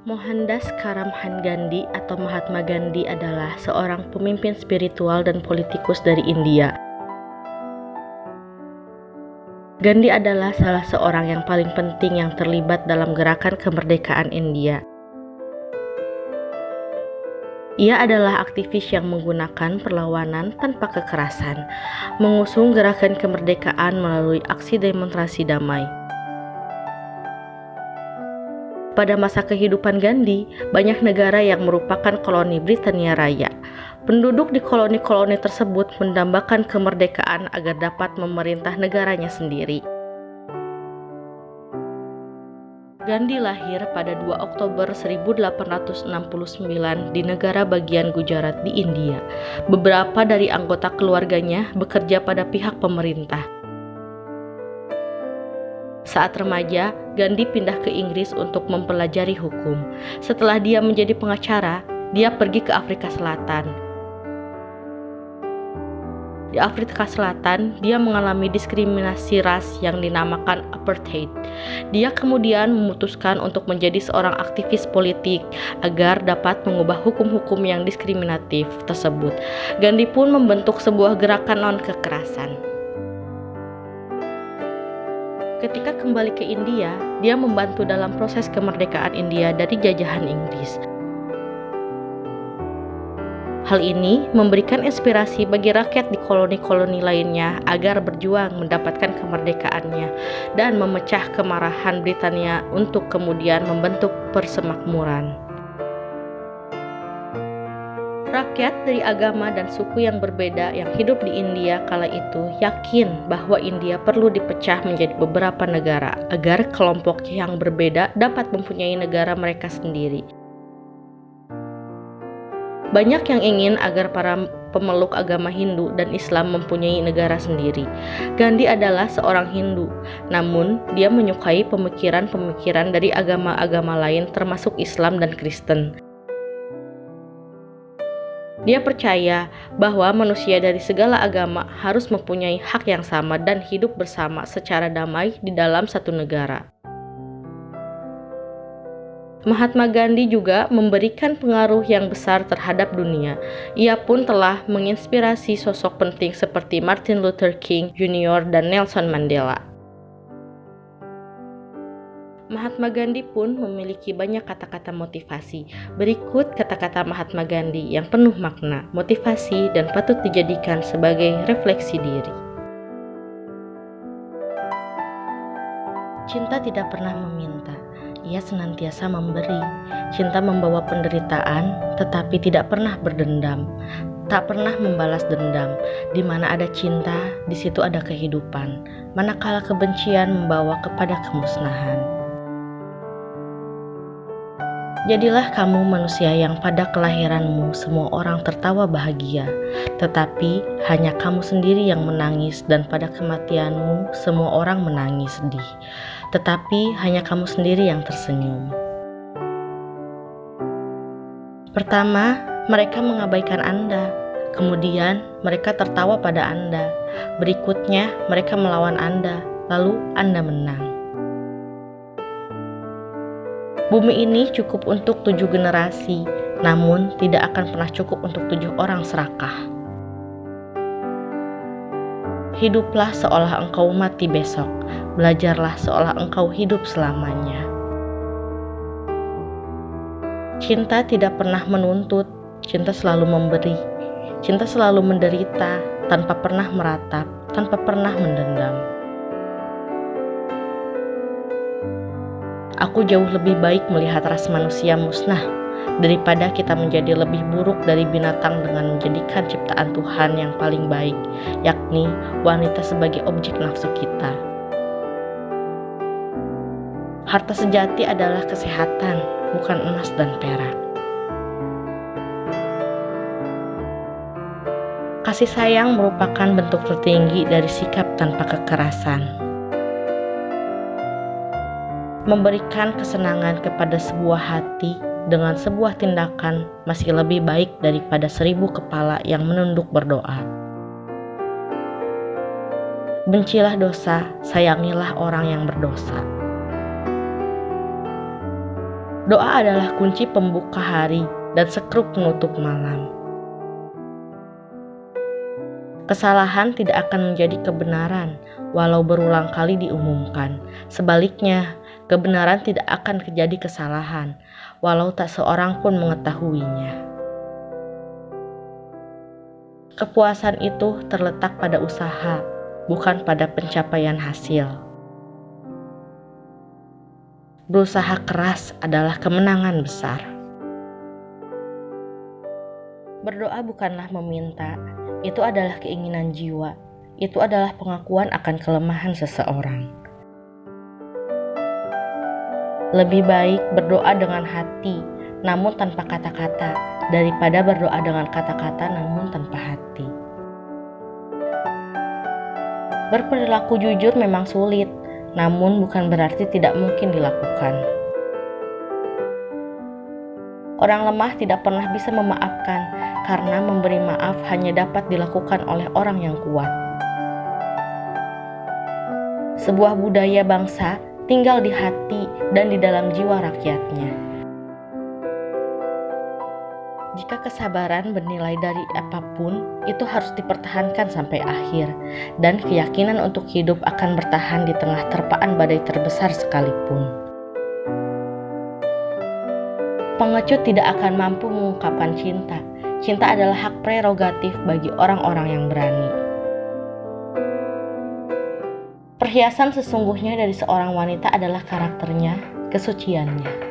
Mohandas Karamchand Gandhi atau Mahatma Gandhi adalah seorang pemimpin spiritual dan politikus dari India. Gandhi adalah salah seorang yang paling penting yang terlibat dalam gerakan kemerdekaan India. Ia adalah aktivis yang menggunakan perlawanan tanpa kekerasan, mengusung gerakan kemerdekaan melalui aksi demonstrasi damai. Pada masa kehidupan Gandhi, banyak negara yang merupakan koloni Britania Raya. Penduduk di koloni-koloni tersebut mendambakan kemerdekaan agar dapat memerintah negaranya sendiri. Gandhi lahir pada 2 Oktober 1869 di negara bagian Gujarat di India. Beberapa dari anggota keluarganya bekerja pada pihak pemerintah. Saat remaja, Gandhi pindah ke Inggris untuk mempelajari hukum. Setelah dia menjadi pengacara, dia pergi ke Afrika Selatan. Di Afrika Selatan, dia mengalami diskriminasi ras yang dinamakan apartheid. Dia kemudian memutuskan untuk menjadi seorang aktivis politik agar dapat mengubah hukum-hukum yang diskriminatif tersebut. Gandhi pun membentuk sebuah gerakan non-kekerasan. Ketika kembali ke India, dia membantu dalam proses kemerdekaan India dari jajahan Inggris. Hal ini memberikan inspirasi bagi rakyat di koloni-koloni lainnya agar berjuang mendapatkan kemerdekaannya dan memecah kemarahan Britania untuk kemudian membentuk persemakmuran. Rakyat dari agama dan suku yang berbeda yang hidup di India kala itu yakin bahwa India perlu dipecah menjadi beberapa negara agar kelompok yang berbeda dapat mempunyai negara mereka sendiri. Banyak yang ingin agar para pemeluk agama Hindu dan Islam mempunyai negara sendiri. Gandhi adalah seorang Hindu, namun dia menyukai pemikiran-pemikiran dari agama-agama lain termasuk Islam dan Kristen. Dia percaya bahwa manusia dari segala agama harus mempunyai hak yang sama dan hidup bersama secara damai di dalam satu negara. Mahatma Gandhi juga memberikan pengaruh yang besar terhadap dunia. Ia pun telah menginspirasi sosok penting seperti Martin Luther King Jr. dan Nelson Mandela. Mahatma Gandhi pun memiliki banyak kata-kata motivasi. Berikut kata-kata Mahatma Gandhi yang penuh makna, motivasi, dan patut dijadikan sebagai refleksi diri. Cinta tidak pernah meminta, ia senantiasa memberi. Cinta membawa penderitaan, tetapi tidak pernah berdendam. Tak pernah membalas dendam. Di mana ada cinta, di situ ada kehidupan. Manakala kebencian membawa kepada kemusnahan. Jadilah kamu manusia yang pada kelahiranmu semua orang tertawa bahagia, tetapi hanya kamu sendiri yang menangis, dan pada kematianmu semua orang menangis sedih, tetapi hanya kamu sendiri yang tersenyum. Pertama, mereka mengabaikan Anda, kemudian mereka tertawa pada Anda, berikutnya mereka melawan Anda, lalu Anda menang. Bumi ini cukup untuk 7 generasi, namun tidak akan pernah cukup untuk 7 orang serakah. Hiduplah seolah engkau mati besok, belajarlah seolah engkau hidup selamanya. Cinta tidak pernah menuntut, cinta selalu memberi. Cinta selalu menderita, tanpa pernah meratap, tanpa pernah mendendam. Aku jauh lebih baik melihat ras manusia musnah daripada kita menjadi lebih buruk dari binatang dengan menjadikan ciptaan Tuhan yang paling baik, yakni wanita sebagai objek nafsu kita. Harta sejati adalah kesehatan, bukan emas dan perak. Kasih sayang merupakan bentuk tertinggi dari sikap tanpa kekerasan. Memberikan kesenangan kepada sebuah hati dengan sebuah tindakan masih lebih baik daripada 1000 kepala yang menunduk berdoa. Bencilah dosa, sayangilah orang yang berdosa. Doa adalah kunci pembuka hari dan sekrup penutup malam. Kesalahan tidak akan menjadi kebenaran walau berulang kali diumumkan. Sebaliknya, kebenaran tidak akan menjadi kesalahan walau tak seorang pun mengetahuinya. Kepuasan itu terletak pada usaha, bukan pada pencapaian hasil. Berusaha keras adalah kemenangan besar. Berdoa bukanlah meminta, itu adalah keinginan jiwa. Itu adalah pengakuan akan kelemahan seseorang. Lebih baik berdoa dengan hati, namun tanpa kata-kata, daripada berdoa dengan kata-kata namun tanpa hati. Berperilaku jujur memang sulit, namun bukan berarti tidak mungkin dilakukan. Orang lemah tidak pernah bisa memaafkan, karena memberi maaf hanya dapat dilakukan oleh orang yang kuat. Sebuah budaya bangsa tinggal di hati dan di dalam jiwa rakyatnya. Jika kesabaran bernilai dari apapun, itu harus dipertahankan sampai akhir, dan keyakinan untuk hidup akan bertahan di tengah terpaan badai terbesar sekalipun. Pengecut tidak akan mampu mengungkapkan cinta. Cinta adalah hak prerogatif bagi orang-orang yang berani. Perhiasan sesungguhnya dari seorang wanita adalah karakternya, kesuciannya.